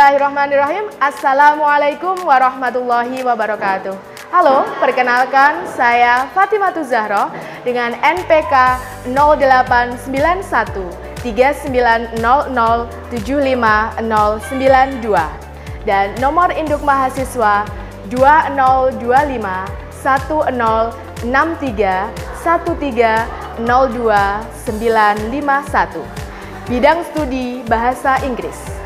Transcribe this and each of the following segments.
Bismillahirrahmanirrahim. Assalamualaikum warahmatullahi wabarakatuh. Halo, perkenalkan saya Fatimatu Zahra dengan NPK 0891 3900 75092 dan nomor induk mahasiswa 2025 1063 1302 951. Bidang studi Bahasa Inggris.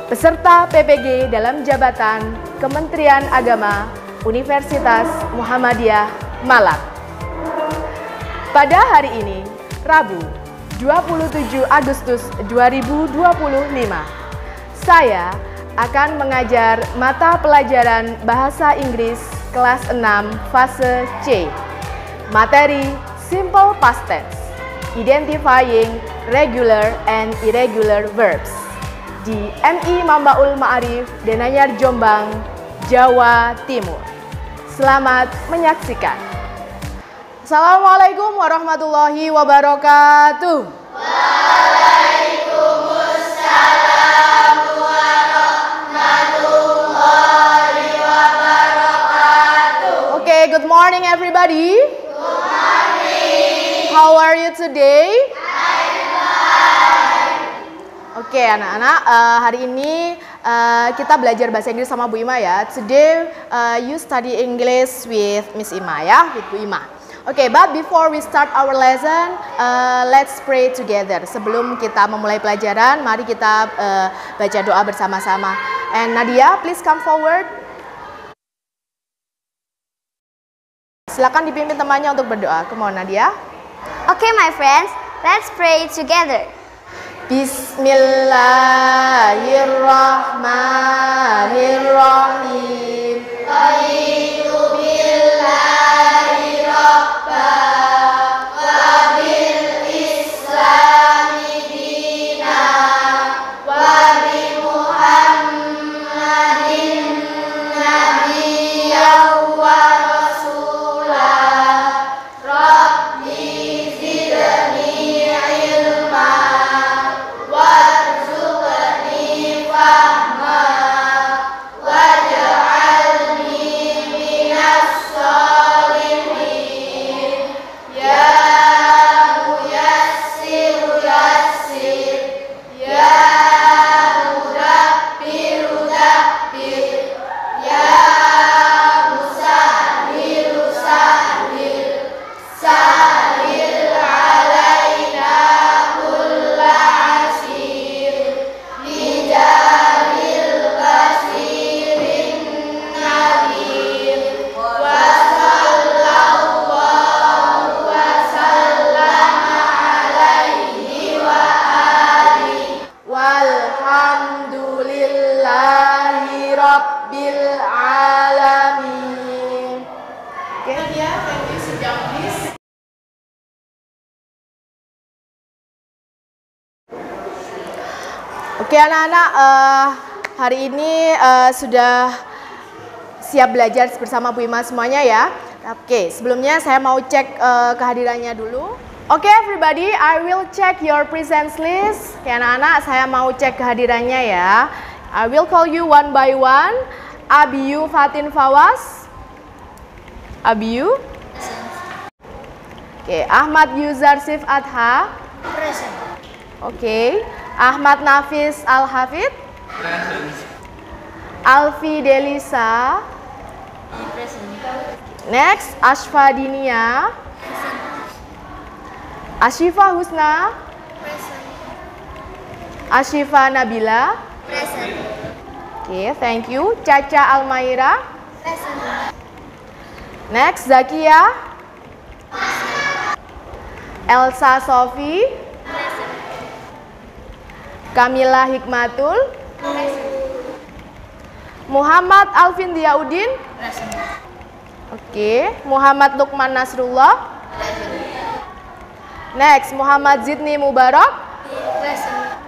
Peserta PPG dalam jabatan Kementerian Agama Universitas Muhammadiyah Malang. Pada hari ini, Rabu, 27 Agustus 2025, saya akan mengajar mata pelajaran Bahasa Inggris kelas 6 fase C. Materi Simple Past Tense, Identifying Regular and Irregular Verbs di MI Mambaul Ma'arif Denanyar Jombang, Jawa Timur. Selamat menyaksikan. Assalamualaikum warahmatullahi wabarakatuh. Waalaikumsalam warahmatullahi wabarakatuh. Okay, good morning everybody. Good morning. How are you today? Oke, anak-anak, hari ini kita belajar bahasa Inggris sama Bu Ima ya. Today you study English with Miss Ima ya, with Bu Ima. Oke, but before we start our lesson, let's pray together. Sebelum kita memulai pelajaran, mari kita baca doa bersama-sama. And Nadia, please come forward. Silakan dipimpin temannya untuk berdoa. Come on, Nadia. Okay, my friends, let's pray together. Bismillahirrahmanirrahim. Raditu billahi rabba wa bil islami dina wa bi Muhammadin nabiyyan wa rasulah. Rabbi zidni ilma warzuqni fahma waj'alni minas sholihin. Ya muyassir yassir, ya mudabbir dabbir, ya musahhir sahhir, sahhir alaina kulla asir, lijalil basirin nadir, wa sallallahu wa sallama alaihi wa alihi, walhamdulillahi rabbil alamin. Okay, Nadia, can you sit down please? Oke anak-anak, hari ini sudah siap belajar bersama Bu Ima semuanya ya. Oke, sebelumnya saya mau cek kehadirannya dulu. Oke everybody, I will check your presence list. Oke anak-anak, saya mau cek kehadirannya ya. I will call you one by one. Abiyu Fatin Fawas. Abiyu. Oke, Ahmad Yuzarsif Adha. Present. Oke, Ahmad Nafis Al-Hafid. Alfi Delisa. Present. Next, Ashfa Dinia. Ashifa Husna. Present. Ashifa Nabila. Present. Oke, thank you. Caca Almaira. Present. Next, Zakia. Elsa Sofi. Present. Kamila Hikmatul. Present. Muhammad Alvin Diaudin. Present. Oke, Muhammad Lukman Nasrullah. Next, Muhammad Zidni Mubarak. Present.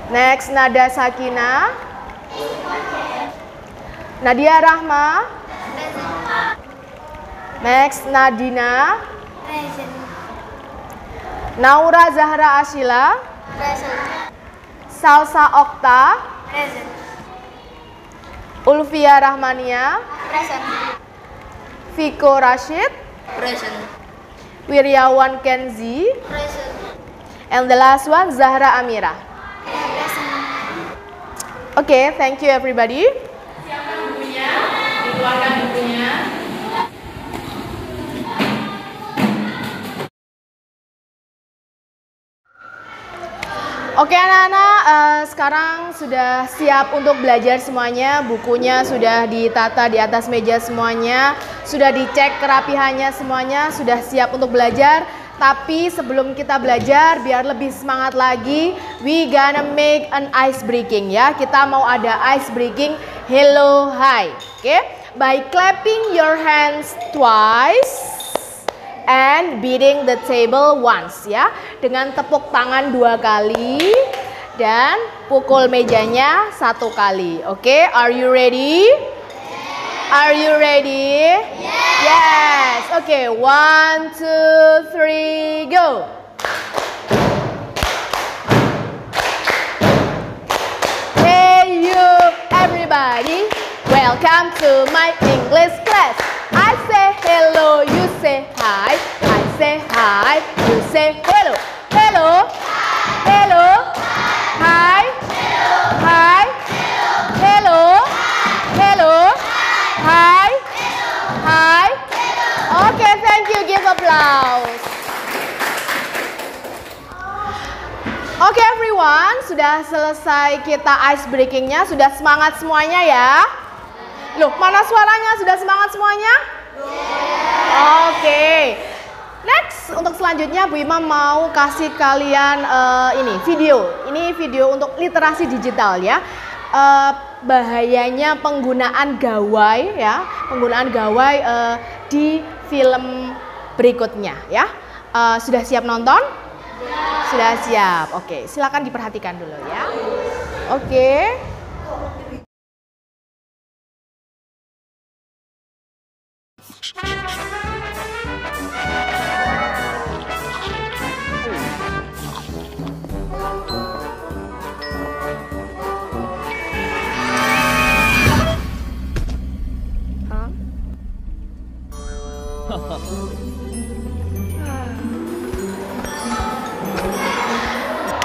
Next, Nada Sakina. Nadia Rahma. Present. Next, Nadina. Present. Naura Zahra Ashila. Present. Salsa Okta. Present. Ulfia Rahmania, Present. Viko Rashid, Present. Wiryawan Kenzi, Present. and the last one Zahra Amira. Okay, thank you everybody. Siapkan bukunya, dikeluarkan bukunya. Oke anak-anak, sekarang sudah siap untuk belajar semuanya. Bukunya sudah ditata di atas meja semuanya. Sudah dicek kerapihannya semuanya. Sudah siap untuk belajar. Tapi sebelum kita belajar, biar lebih semangat lagi, we gonna make an ice breaking ya. Kita mau ada ice breaking hello, hi. Oke, by clapping your hands twice and beating the table once ya. Dengan tepuk tangan 2 kali dan pukul mejanya 1 kali. Oke, are you ready? Are you ready? Yes. Oke, 1, 2, 3, go. Hey you everybody, welcome to my English class. I say hello, you say hi. I say hi, you say hello. Hello. Hello. Hi. Hi. Hello. Hello. Hi. Hi. Okay, thank you. Give applause. Oke everyone, sudah selesai kita ice breakingnya. Sudah semangat semuanya ya? Loh, mana suaranya? Sudah semangat semuanya? Oke. Next, untuk selanjutnya Bu Ima mau kasih kalian ini video. Ini video untuk literasi digital ya. Bahayanya penggunaan gawai ya. Penggunaan gawai di film berikutnya ya. Sudah siap nonton? Sudah siap. Oke, silakan diperhatikan dulu ya. Oke.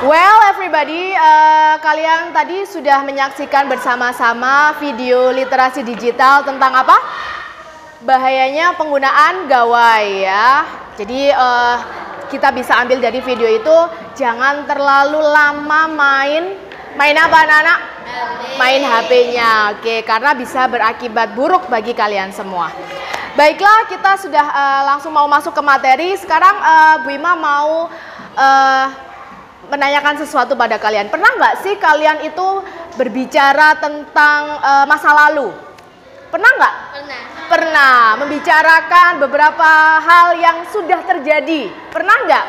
Well everybody, kalian tadi sudah menyaksikan bersama-sama video literasi digital tentang apa? Bahayanya penggunaan gawai ya. Jadi kita bisa ambil dari video itu, jangan terlalu lama main apa anak-anak? Main HP-nya, oke, karena bisa berakibat buruk bagi kalian semua. Baiklah, kita sudah langsung mau masuk ke materi. Sekarang Bu Ima mau menanyakan sesuatu pada kalian. Pernah nggak sih kalian itu berbicara tentang masa lalu? Pernah nggak? Pernah. Pernah. Membicarakan beberapa hal yang sudah terjadi. Pernah nggak?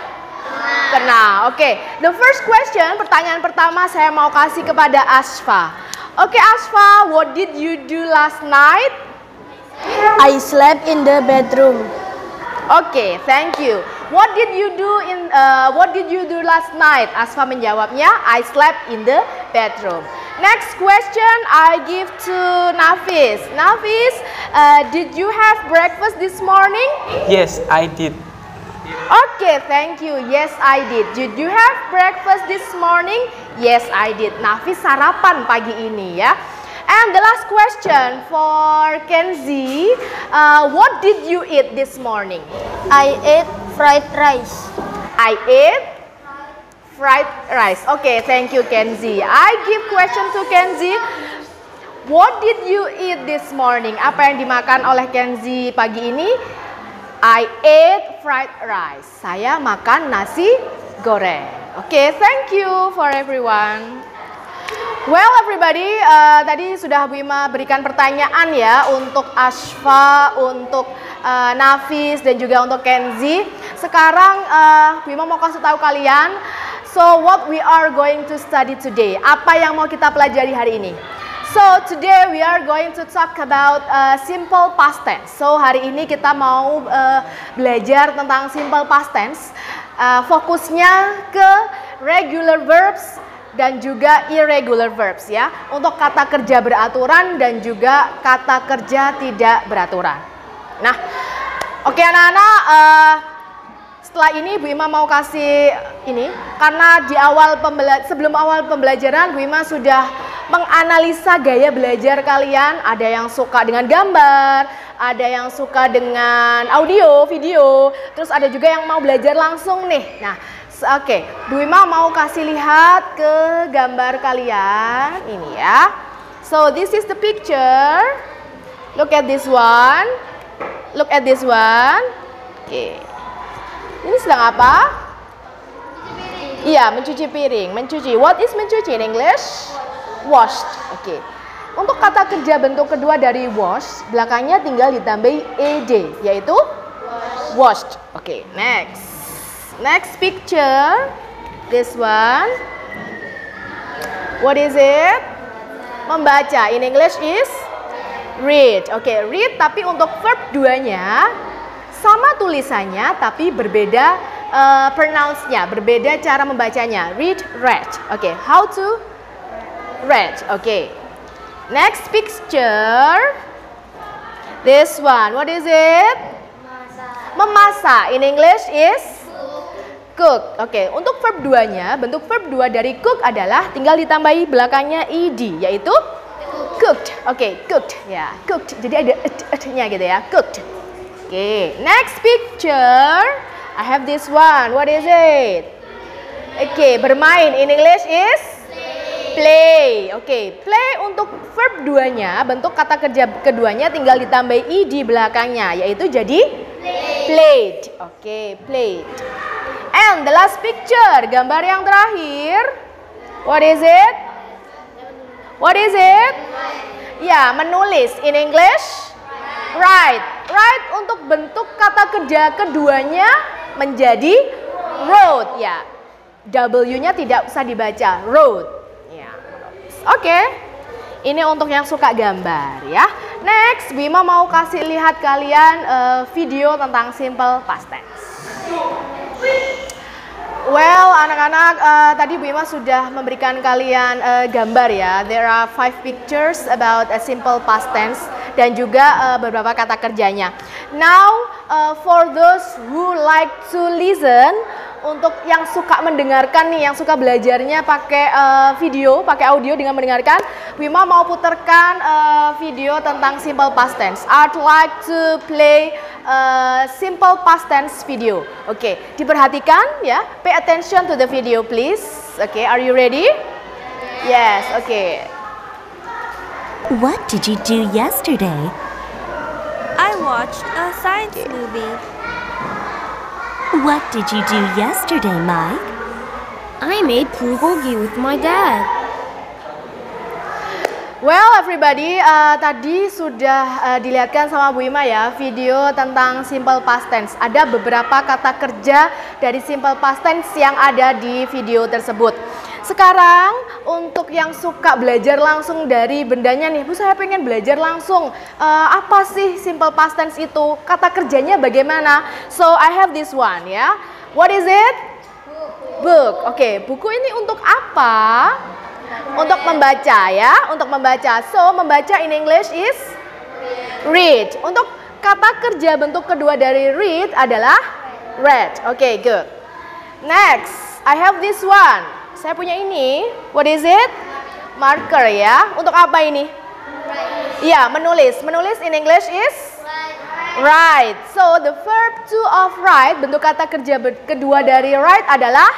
Pernah. Oke. The first question, pertanyaan pertama saya mau kasih kepada Asfa. Oke Asfa, what did you do last night? I slept in the bedroom. Oke, thank you. What did you do last night? Asfa menjawabnya, I slept in the bedroom. Next question I give to Nafis. Nafis, did you have breakfast this morning? Yes, I did. Okay, thank you. Yes, I did. Did you have breakfast this morning? Yes, I did. Nafis sarapan pagi ini ya. And the last question for Kenzi, what did you eat this morning? I ate fried rice. I ate fried rice. Okay, thank you Kenzi. I give question to Kenzi. What did you eat this morning? Apa yang dimakan oleh Kenzi pagi ini? I ate fried rice. Saya makan nasi goreng. Okay, thank you for everyone. Well everybody, tadi sudah Bu Ima berikan pertanyaan ya untuk Asfa, untuk Nafis dan juga untuk Kenzi. Sekarang Bu Ima mau kasih tahu kalian, so what we are going to study today. Apa yang mau kita pelajari hari ini? So today we are going to talk about simple past tense. So hari ini kita mau belajar tentang simple past tense. Fokusnya ke regular verbs dan juga irregular verbs ya. Untuk kata kerja beraturan dan juga kata kerja tidak beraturan. Nah, oke anak-anak, setelah ini Bu Ima mau kasih ini karena di sebelum awal pembelajaran Bu Ima sudah menganalisa gaya belajar kalian. Ada yang suka dengan gambar, ada yang suka dengan audio, video, terus ada juga yang mau belajar langsung nih. Nah, oke, Bu Ima mau kasih lihat ke gambar kalian ini ya. So this is the picture. Look at this one. Look at this one. Oke. Ini sedang apa? Iya, mencuci piring. Mencuci. What is mencuci in English? Washed. Oke. Untuk kata kerja bentuk kedua dari wash, belakangnya tinggal ditambahi ed, yaitu washed. Oke, next. Next picture, this one. What is it? Membaca. In English is read. Oke, read tapi untuk verb 2-nya sama tulisannya tapi berbeda pronounce-nya, berbeda cara membacanya. Read, read. Oke, how to read. Oke. Next picture. This one. What is it? Memasak. In English is cook. Oke, untuk verb 2-nya, bentuk verb 2 dari cook adalah tinggal ditambahi belakangnya ed, yaitu cooked. Oke, cooked. Ya, cooked. Jadi ada nya gitu ya, cooked. Oke, next picture. I have this one. What is it? Oke, bermain. In English is play. Oke, play untuk verb 2-nya, bentuk kata kerja keduanya tinggal ditambahi ed belakangnya, yaitu jadi played. Oke, played. And the last picture, gambar yang terakhir. What is it? What is it? Ya, menulis. In English, write. Write untuk bentuk kata kerja keduanya menjadi wrote. Ya, W-nya tidak usah dibaca, wrote. Ya, oke. Ini untuk yang suka gambar ya. Next, Bima mau kasih lihat kalian video tentang simple past tense. Well, anak-anak, tadi Bu Ima sudah memberikan kalian gambar ya. There are 5 pictures about a simple past tense dan juga beberapa kata kerjanya. Now, for those who like to listen, untuk yang suka mendengarkan nih, yang suka belajarnya pakai video, pakai audio dengan mendengarkan, Bu Ima mau putarkan video tentang simple past tense. I'd like to play simple past tense video. Oke, diperhatikan ya. Pay attention to the video please. Oke, are you ready? Yes, oke. What did you do yesterday? I watched a science movie. What did you do yesterday, Mike? I made bulgogi with my dad. Well everybody, tadi sudah dilihatkan sama Bu Ima ya video tentang simple past tense. Ada beberapa kata kerja dari simple past tense yang ada di video tersebut. Sekarang untuk yang suka belajar langsung dari bendanya nih, Bu saya pengen belajar langsung. Apa sih simple past tense itu? Kata kerjanya bagaimana? So I have this one ya. What is it? Book. Oke, buku ini untuk apa? Untuk membaca ya, untuk membaca. So, membaca in English is read. Untuk kata kerja bentuk kedua dari read adalah read. Oke, good. Next, I have this one. Saya punya ini. What is it? Marker ya. Untuk apa ini? Iya, menulis. Menulis in English is write. So, the verb to of write, bentuk kata kerja kedua dari write adalah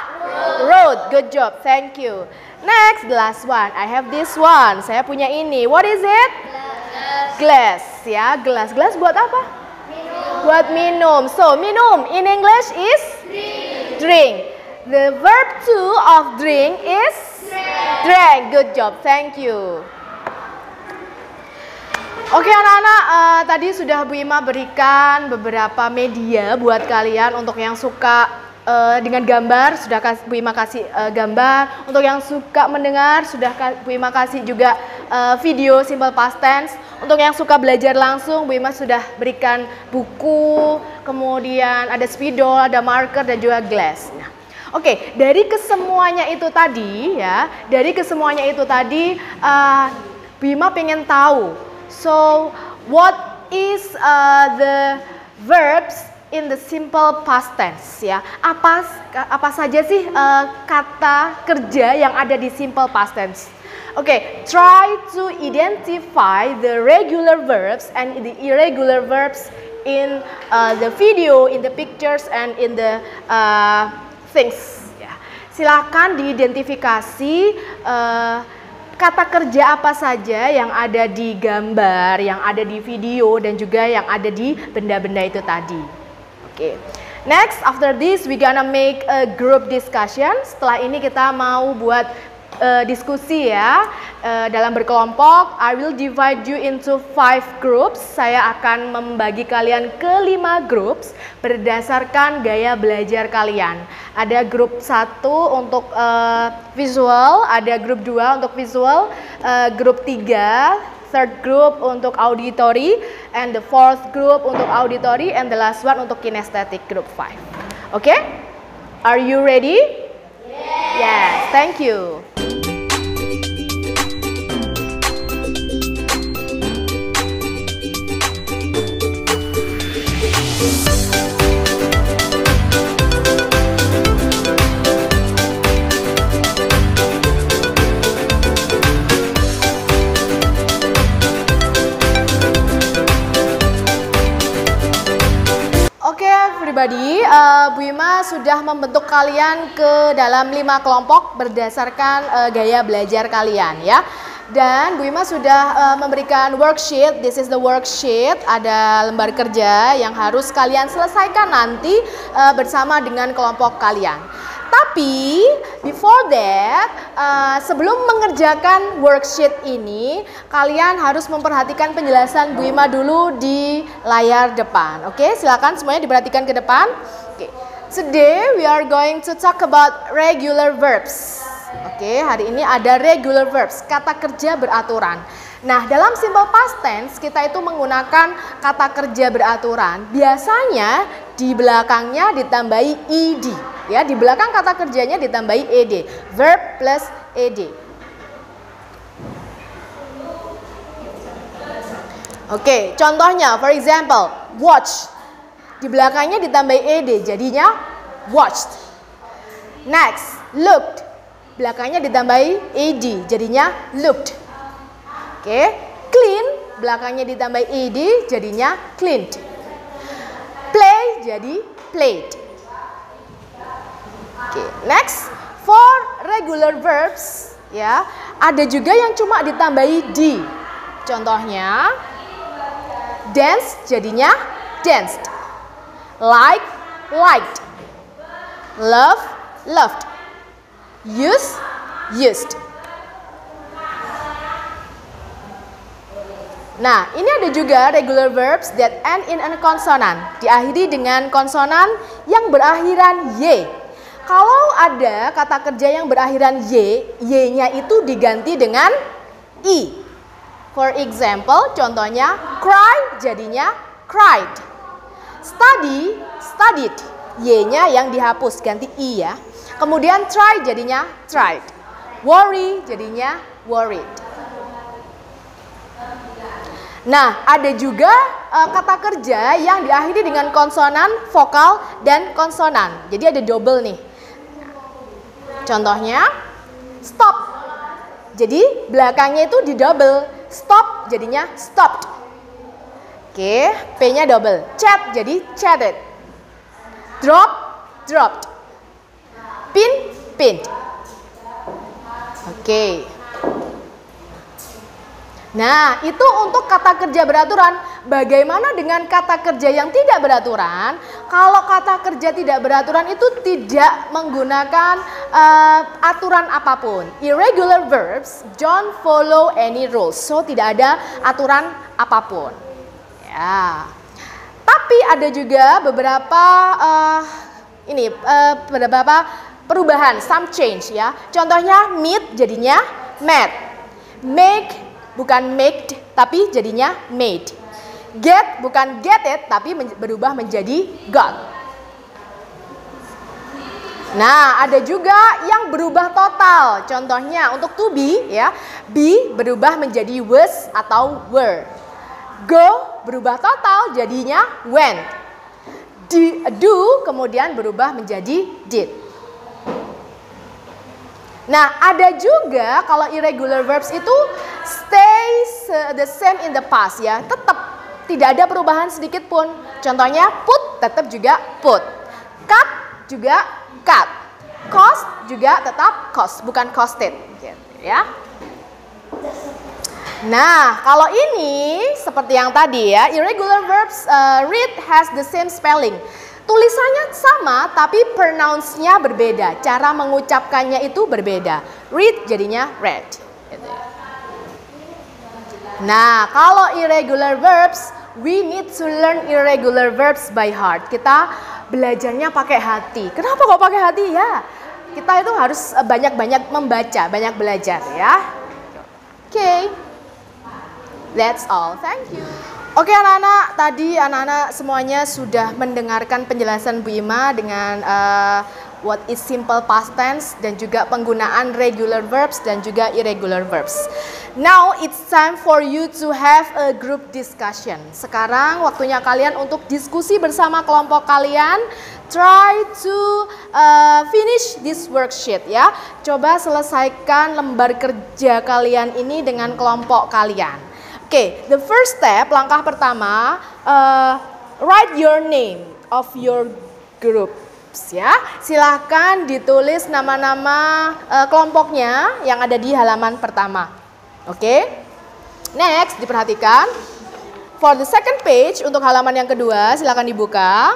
wrote. Good job, thank you. Next, the last one. I have this one. Saya punya ini. What is it? Glass. Ya, gelas. Gelas buat apa? Minum. Buat minum. So, minum in English is drink. The verb to of drink is drink. Good job. Thank you. Oke anak-anak, tadi sudah Bu Ima berikan beberapa media buat kalian untuk yang suka dengan gambar, sudah Bu Ima kasih gambar. Untuk yang suka mendengar, sudah Bu Ima kasih juga video simple past tense. Untuk yang suka belajar langsung, Bu Ima sudah berikan buku, kemudian ada spidol, ada marker dan juga glass. Nah, Oke, dari kesemuanya itu tadi ya, Bima pengen tahu. So, what is the verbs in the simple past tense ya? Apa saja sih kata kerja yang ada di simple past tense? Oke, try to identify the regular verbs and the irregular verbs in the video, in the pictures, and in the things. Ya. Silakan diidentifikasi kata kerja apa saja yang ada di gambar, yang ada di video, dan juga yang ada di benda-benda itu tadi. Oke. Next, after this, we gonna make a group discussion. Setelah ini kita mau buat diskusi ya, dalam berkelompok. I will divide you into 5 groups. Saya akan membagi kalian ke 5 groups berdasarkan gaya belajar kalian. Ada grup 1 untuk visual, ada grup 2 untuk visual, grup 3, third group untuk auditory, and the fourth group untuk auditory, and the last one untuk kinesthetic, group 5. Okay? Are you ready? Yes, thank you. Everybody, Bu Ima sudah membentuk kalian ke dalam 5 kelompok berdasarkan gaya belajar kalian ya. Dan Bu Ima sudah memberikan worksheet. This is the worksheet. Ada lembar kerja yang harus kalian selesaikan nanti bersama dengan kelompok kalian. Tapi before that, sebelum mengerjakan worksheet ini, kalian harus memperhatikan penjelasan Bu Ima dulu di layar depan. Oke, silakan semuanya diperhatikan ke depan. Oke, today we are going to talk about regular verbs. Oke, hari ini ada regular verbs, kata kerja beraturan. Nah, dalam simple past tense kita itu menggunakan kata kerja beraturan. Biasanya di belakangnya ditambahi ed. Ya, di belakang kata kerjanya ditambahi ed. Verb plus ed. Oke, contohnya, for example, watch. Di belakangnya ditambahi ed, jadinya watched. Next, looked. Belakangnya ditambahi ed, jadinya looked. Oke, clean, belakangnya ditambahi ed, jadinya cleaned. Play jadi played. Oke, next, for regular verbs ya, ada juga yang cuma ditambahi d. Contohnya, dance jadinya danced. Like, liked. Love, loved. Use, used. Nah, ini ada juga regular verbs that end in a consonant, diakhiri dengan konsonan yang berakhiran y. Kalau ada kata kerja yang berakhiran y, y-nya itu diganti dengan i. For example, contohnya cry jadinya cried. Study, studied. Y-nya yang dihapus, ganti i ya. Kemudian try jadinya tried. Worry jadinya worried. Nah, ada juga kata kerja yang diakhiri dengan konsonan, vokal, dan konsonan. Jadi ada double nih. Contohnya, stop. Jadi belakangnya itu di double. Stop jadinya stopped. Oke, P-nya double. Chat jadi chatted. Drop, dropped. Pin, pinned. Oke. Nah, itu untuk kata kerja beraturan. Bagaimana dengan kata kerja yang tidak beraturan? Kalau kata kerja tidak beraturan itu tidak menggunakan aturan apapun. Irregular verbs don't follow any rules. So, tidak ada aturan apapun. Ya. Tapi ada juga beberapa beberapa perubahan, some change ya. Contohnya meet jadinya met. Make bukan made, tapi jadinya made. Get bukan get it, tapi berubah menjadi got. Nah, ada juga yang berubah total. Contohnya untuk to be ya, be berubah menjadi was atau were. Go berubah total jadinya went. Do kemudian berubah menjadi did. Nah, ada juga kalau irregular verbs itu stays the same in the past ya. Tetap tidak ada perubahan sedikit pun. Contohnya put tetap juga put. Cut juga cut. Cost juga tetap cost, bukan costed gitu ya. Nah, kalau ini seperti yang tadi ya, irregular verbs read has the same spelling. Tulisannya sama tapi pronounce-nya berbeda. Cara mengucapkannya itu berbeda. Read jadinya read. Gitu ya. Nah, kalau irregular verbs, we need to learn irregular verbs by heart. Kita belajarnya pakai hati. Kenapa kok pakai hati ya? Kita itu harus banyak-banyak membaca, banyak belajar ya. Oke. That's all. Thank you. Oke anak-anak, tadi anak-anak semuanya sudah mendengarkan penjelasan Bu Ima dengan what is simple past tense dan juga penggunaan regular verbs dan juga irregular verbs. Now it's time for you to have a group discussion. Sekarang waktunya kalian untuk diskusi bersama kelompok kalian. Try to finish this worksheet ya. Coba selesaikan lembar kerja kalian ini dengan kelompok kalian. Oke, the first step, langkah pertama, write your name of your groups ya. Silahkan ditulis nama-nama kelompoknya yang ada di halaman pertama. Oke, next diperhatikan. For the second page, untuk halaman yang kedua, silahkan dibuka.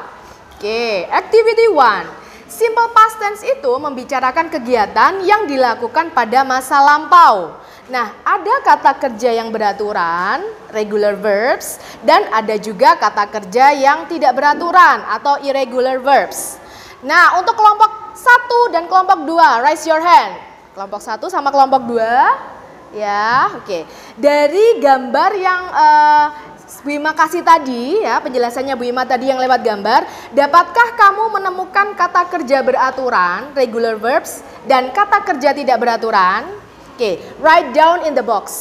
Oke, activity 1. Simple past tense itu membicarakan kegiatan yang dilakukan pada masa lampau. Nah, ada kata kerja yang beraturan, regular verbs, dan ada juga kata kerja yang tidak beraturan atau irregular verbs. Nah, untuk kelompok 1 dan kelompok 2, raise your hand. Kelompok 1 sama kelompok 2. Ya, oke. Dari gambar yang Bu Ima kasih tadi, ya, penjelasannya Bu Ima tadi yang lewat gambar, dapatkah kamu menemukan kata kerja beraturan, regular verbs, dan kata kerja tidak beraturan? Oke, write down in the box.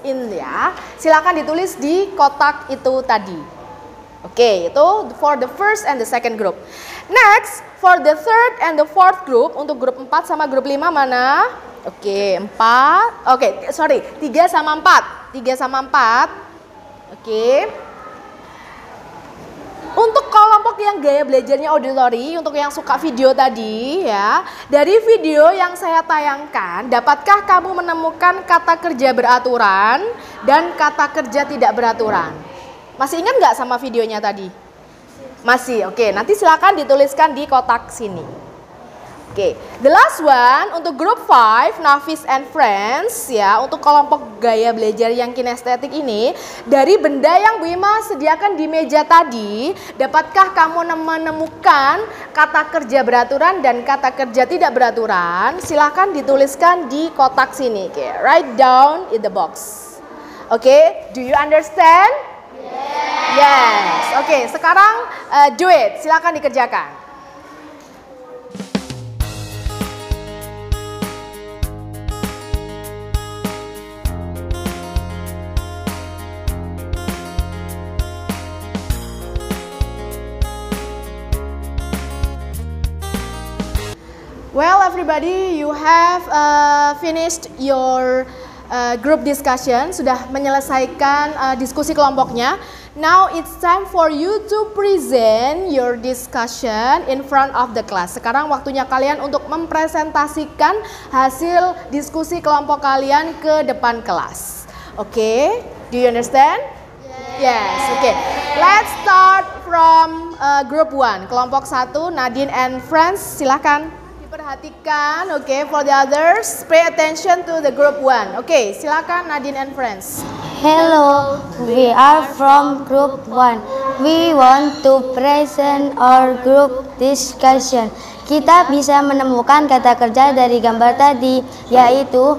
Ya. Silakan ditulis di kotak itu tadi. Oke, itu for the first and the second group. Next, for the third and the fourth group, untuk grup 4 sama grup 5 mana? Oke, 4. Oke, sorry, 3 sama 4. 3 sama 4. Oke. Untuk kelompok yang gaya belajarnya auditory, untuk yang suka video tadi ya, dari video yang saya tayangkan, dapatkah kamu menemukan kata kerja beraturan dan kata kerja tidak beraturan? Masih ingat nggak sama videonya tadi? Masih, oke. Nanti silakan dituliskan di kotak sini. Oke, the last one untuk group 5, Nafis and Friends ya, untuk kelompok gaya belajar yang kinestetik ini, dari benda yang Bu Ima sediakan di meja tadi, dapatkah kamu menemukan kata kerja beraturan dan kata kerja tidak beraturan? Silahkan dituliskan di kotak sini. Oke, write down in the box. Oke, do you understand? Yes. Oke, sekarang do it. Silahkan dikerjakan. Well, everybody, you have finished your group discussion, sudah menyelesaikan diskusi kelompoknya. Now it's time for you to present your discussion in front of the class. Sekarang waktunya kalian untuk mempresentasikan hasil diskusi kelompok kalian ke depan kelas. Oke, do you understand? Yes, okay. Let's start from group 1. Kelompok 1, Nadine and Friends, silakan. Perhatikan, okay, for the others, pay attention to the group 1. Okay, silakan Nadine and Friends. Hello, we are from group 1. We want to present our group discussion. Kita bisa menemukan kata kerja dari gambar tadi, yaitu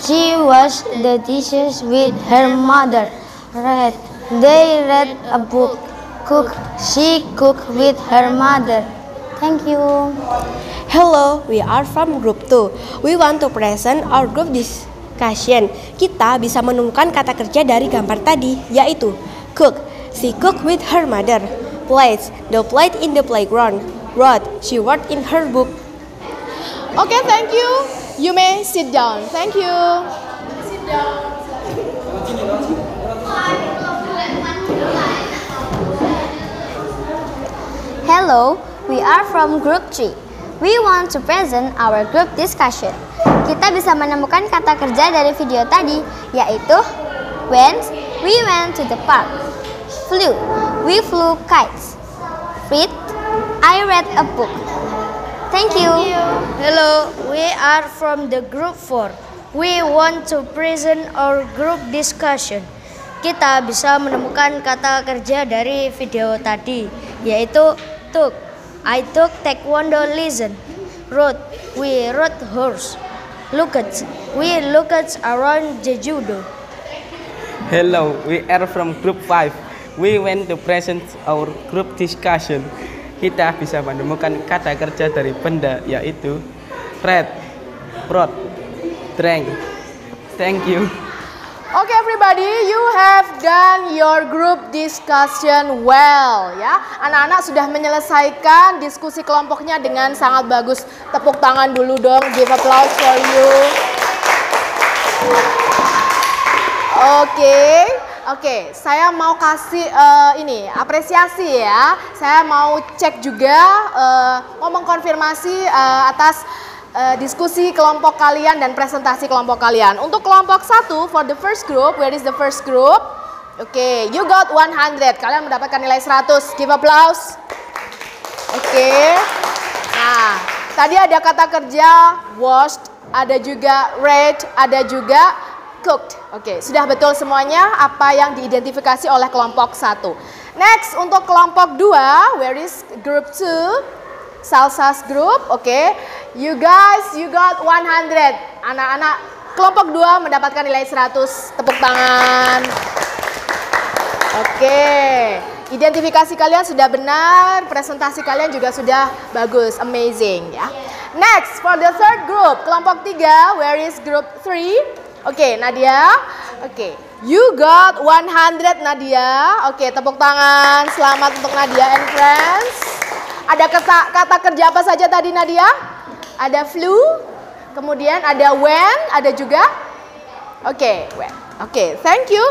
she washed the dishes with her mother. They read a book. She cooked with her mother. Thank you. Hello, we are from group 2. We want to present our group discussion. Kita bisa menemukan kata kerja dari gambar tadi, yaitu cook. She cooked with her mother. Plays. The plate in the playground. Wrote. She wrote in her book. Okay, thank you. You may sit down. Thank you. Sit down. Hello, we are from group 3. We want to present our group discussion. Kita bisa menemukan kata kerja dari video tadi, yaitu went, we went to the park. Flew, we flew kites. Read, I read a book. Thank you. Hello, we are from the group 4. We want to present our group discussion. Kita bisa menemukan kata kerja dari video tadi, yaitu took. I took taekwondo lesson. Rode, we rode horse. Looked, we looked around Jeju-do. Hello, we are from group 5. We went to present our group discussion. Kita bisa menemukan kata kerja dari benda, yaitu read, brought, drank. Thank you. Okay everybody, you have done your group discussion well ya. Anak-anak sudah menyelesaikan diskusi kelompoknya dengan sangat bagus. Tepuk tangan dulu dong, give applause for you. Oke, saya mau kasih ini apresiasi ya. Saya mau cek juga ngomong konfirmasi atas diskusi kelompok kalian dan presentasi kelompok kalian. Untuk kelompok 1, for the first group, where is the first group? Oke, you got 100. Kalian mendapatkan nilai 100. Give applause. Oke. Nah, tadi ada kata kerja washed, ada juga read, ada juga cooked. Oke, sudah betul semuanya apa yang diidentifikasi oleh kelompok 1. Next, untuk kelompok 2, where is group 2? Salsa's group, oke. You guys, you got 100. Anak-anak kelompok 2 mendapatkan nilai 100. Tepuk tangan. Oke. Identifikasi kalian sudah benar, presentasi kalian juga sudah bagus, amazing ya. Next, for the third group, kelompok 3, where is group 3? Oke, Nadia. Oke. You got 100 Nadia. Oke, tepuk tangan. Selamat untuk Nadia and friends. Ada kata kerja apa saja tadi Nadia? Ada flew, kemudian ada when, ada juga oke, when. Oke, thank you.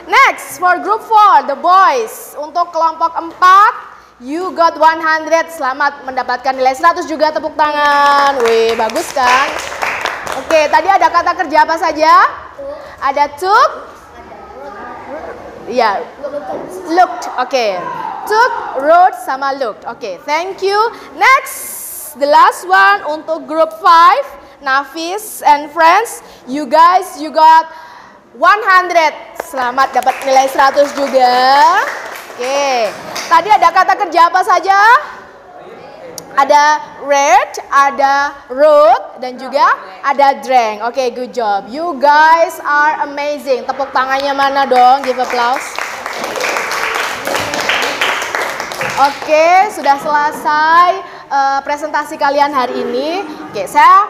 Next, for group 4, the boys. Untuk kelompok 4, you got 100. Selamat mendapatkan nilai 100 juga, tepuk tangan. Wih, bagus kan? Oke, tadi ada kata kerja apa saja? Ada took, ya, looked. Oke. Took, wrote, sama looked. Oke, thank you. Next, the last one untuk group 5, Nafis and friends. You guys, you got 100. Selamat dapat nilai 100 juga. Oke, tadi ada kata kerja apa saja? Ada read, ada wrote, dan juga ada drank. Oke, good job. You guys are amazing. Tepuk tangannya mana dong? Give applause. Oke, sudah selesai presentasi kalian hari ini. Oke, saya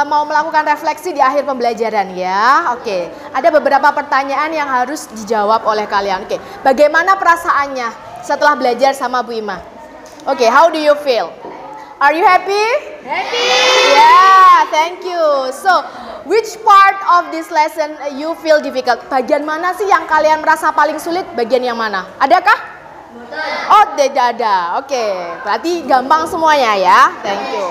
mau melakukan refleksi di akhir pembelajaran ya. Oke, ada beberapa pertanyaan yang harus dijawab oleh kalian. Oke, bagaimana perasaannya setelah belajar sama Bu Ima? Oke, how do you feel? Are you happy? Happy! Yeah, thank you. So, which part of this lesson you feel difficult? Bagian mana sih yang kalian merasa paling sulit? Bagian yang mana? Adakah? Oh, tidak ada. Oke, berarti gampang semuanya ya. Thank you.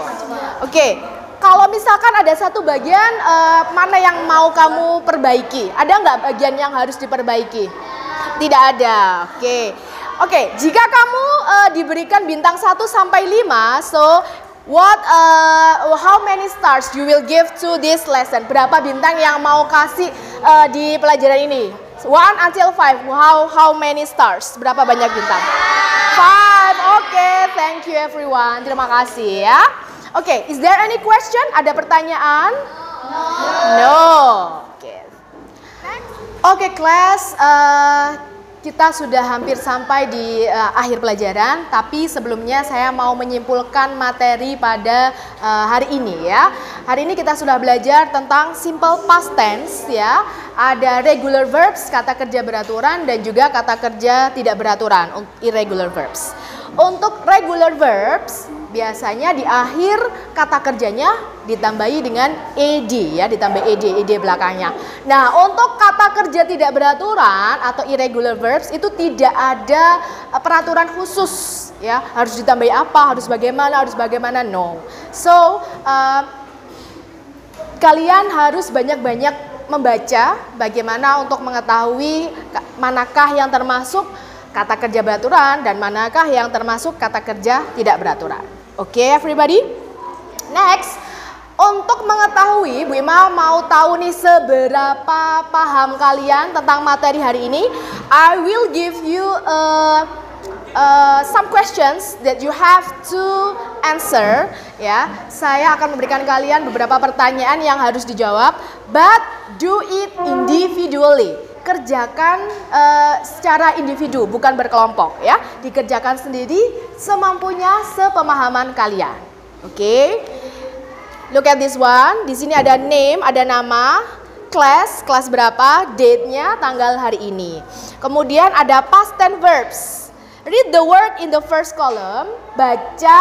Oke, kalau misalkan ada satu bagian mana yang mau kamu perbaiki? Ada nggak bagian yang harus diperbaiki? Tidak ada. Oke, jika kamu diberikan bintang 1 sampai 5, so how many stars you will give to this lesson? Berapa bintang yang mau kasih di pelajaran ini? 1 until 5. How many stars? Berapa banyak bintang? 5. Oke, thank you everyone. Terima kasih ya. Oke, is there any question? Ada pertanyaan? No. Oke, class. kita sudah hampir sampai di akhir pelajaran, tapi sebelumnya saya mau menyimpulkan materi pada hari ini ya. Hari ini kita sudah belajar tentang simple past tense ya. Ada regular verbs, kata kerja beraturan, dan juga kata kerja tidak beraturan, irregular verbs. Untuk regular verbs, biasanya di akhir kata kerjanya ditambahi dengan ed ya, ditambah ed belakangnya. Nah, untuk kata kerja tidak beraturan atau irregular verbs itu tidak ada peraturan khusus ya, harus ditambahi apa, harus bagaimana, no. So, kalian harus banyak-banyak membaca bagaimana untuk mengetahui manakah yang termasuk kata kerja beraturan dan manakah yang termasuk kata kerja tidak beraturan. Oke, everybody? Next, untuk mengetahui, Bu Ima mau tahu nih seberapa paham kalian tentang materi hari ini. I will give you some questions that you have to answer. Ya, saya akan memberikan kalian beberapa pertanyaan yang harus dijawab, but do it individually. Kerjakan secara individu, bukan berkelompok ya. Dikerjakan sendiri semampunya, sepemahaman kalian. Oke. Look at this one. Di sini ada name, ada nama, kelas berapa, date-nya, tanggal hari ini. Kemudian ada past tense verbs. Read the word in the first column. Baca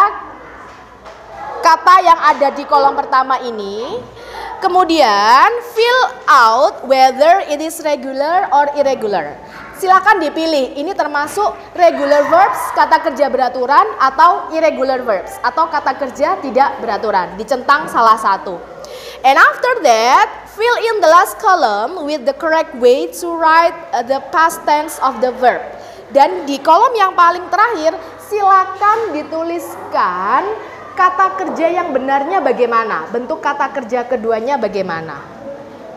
kata yang ada di kolom pertama ini. Kemudian fill out whether it is regular or irregular. Silakan dipilih, ini termasuk regular verbs, kata kerja beraturan, atau irregular verbs, atau kata kerja tidak beraturan. Dicentang salah satu. And after that, fill in the last column with the correct way to write the past tense of the verb. Dan di kolom yang paling terakhir, silakan dituliskan kata kerja yang benarnya bagaimana, bentuk kata kerja keduanya bagaimana.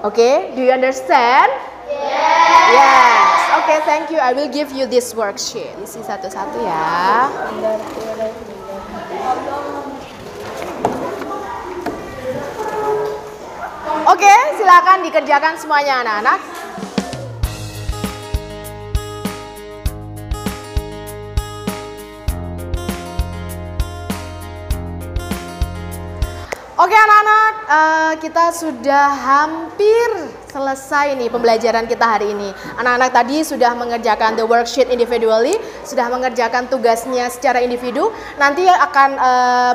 Oke, do you understand? Yes. Oke, thank you. I will give you this worksheet. Isi satu-satu ya. Oke, silakan dikerjakan semuanya anak-anak. Oke anak-anak, kita sudah hampir selesai nih pembelajaran kita hari ini. Anak-anak tadi sudah mengerjakan the worksheet individually, sudah mengerjakan tugasnya secara individu. Nanti akan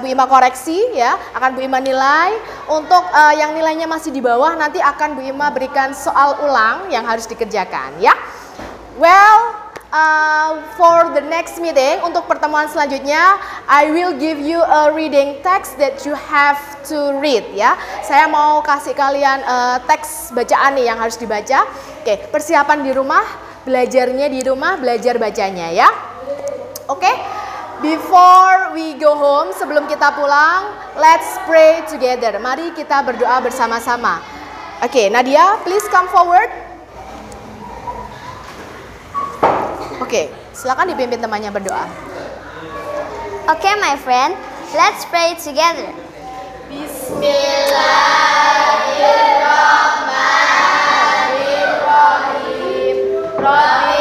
Bu Ima koreksi ya, akan Bu Ima nilai. Untuk yang nilainya masih di bawah, nanti akan Bu Ima berikan soal ulang yang harus dikerjakan ya. Well, for the next meeting, untuk pertemuan selanjutnya, I will give you a reading text that you have to read ya. Saya mau kasih kalian teks bacaan nih yang harus dibaca. Oke, persiapan di rumah, belajarnya di rumah, belajar bacanya ya. Oke, before we go home, sebelum kita pulang, let's pray together. Mari kita berdoa bersama-sama. Oke, Nadia, please come forward. Oke, silakan dipimpin temannya berdoa. Okay, my friend, let's pray together. Bismillahirrahmanirrahim. Rabbi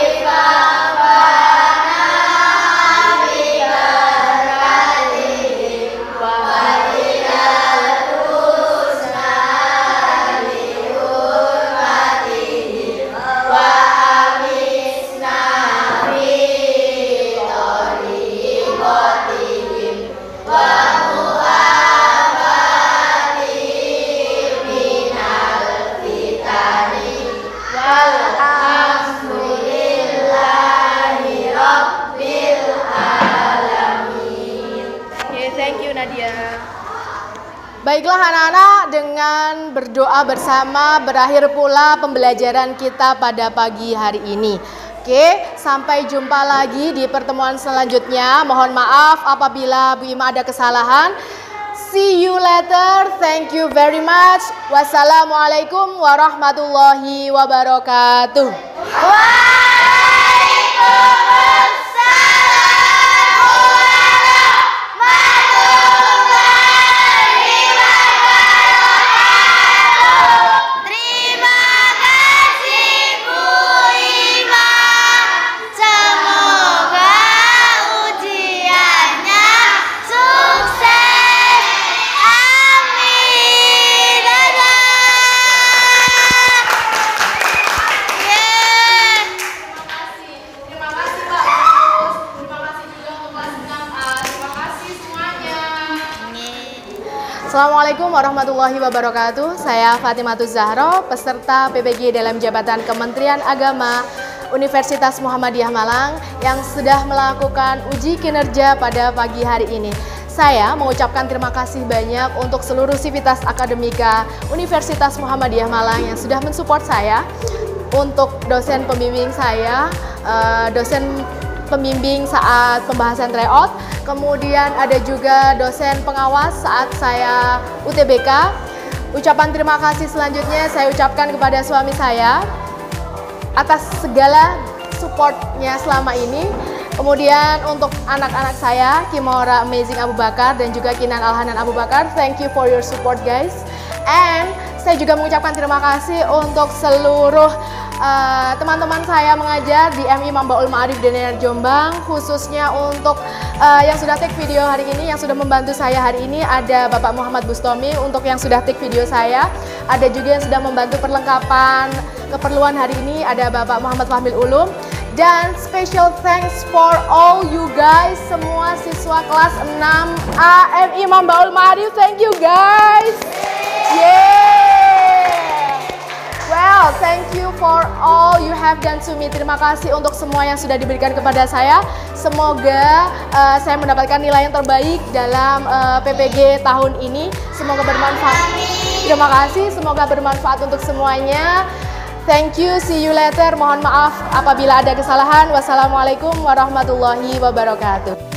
Baiklah anak-anak, dengan berdoa bersama berakhir pula pembelajaran kita pada pagi hari ini. Oke, sampai jumpa lagi di pertemuan selanjutnya. Mohon maaf apabila Bu Ima ada kesalahan. See you later. Thank you very much. Wassalamualaikum warahmatullahi wabarakatuh. Assalamualaikum warahmatullahi wabarakatuh. Saya Fatimatuz Zahro, peserta PPG dalam jabatan Kementerian Agama Universitas Muhammadiyah Malang yang sudah melakukan uji kinerja pada pagi hari ini. Saya mengucapkan terima kasih banyak untuk seluruh sivitas akademika Universitas Muhammadiyah Malang yang sudah mensupport saya, untuk dosen pembimbing saya, dosen pembimbing saat pembahasan tryout, kemudian ada juga dosen pengawas saat saya UTBK. Ucapan terima kasih selanjutnya saya ucapkan kepada suami saya atas segala supportnya selama ini. Kemudian untuk anak-anak saya, Kimora Amazing Abu Bakar dan juga Kinan Alhanan Abu Bakar, thank you for your support guys. And saya juga mengucapkan terima kasih untuk seluruh teman-teman saya mengajar di MI Mambaul Ma'arif Dener Jombang, khususnya untuk yang sudah take video hari ini, yang sudah membantu saya hari ini. Ada Bapak Muhammad Bustomi untuk yang sudah take video saya, ada juga yang sudah membantu perlengkapan keperluan hari ini, ada Bapak Muhammad Fahmil Ulum. Dan special thanks for all you guys, semua siswa kelas 6A MI Mambaul Ma'arif, thank you guys. Well, thank you for all you have done to me. Terima kasih untuk semua yang sudah diberikan kepada saya. Semoga saya mendapatkan nilai yang terbaik dalam PPG tahun ini. Semoga bermanfaat. Terima kasih, semoga bermanfaat untuk semuanya. Thank you, see you later. Mohon maaf apabila ada kesalahan. Wassalamualaikum warahmatullahi wabarakatuh.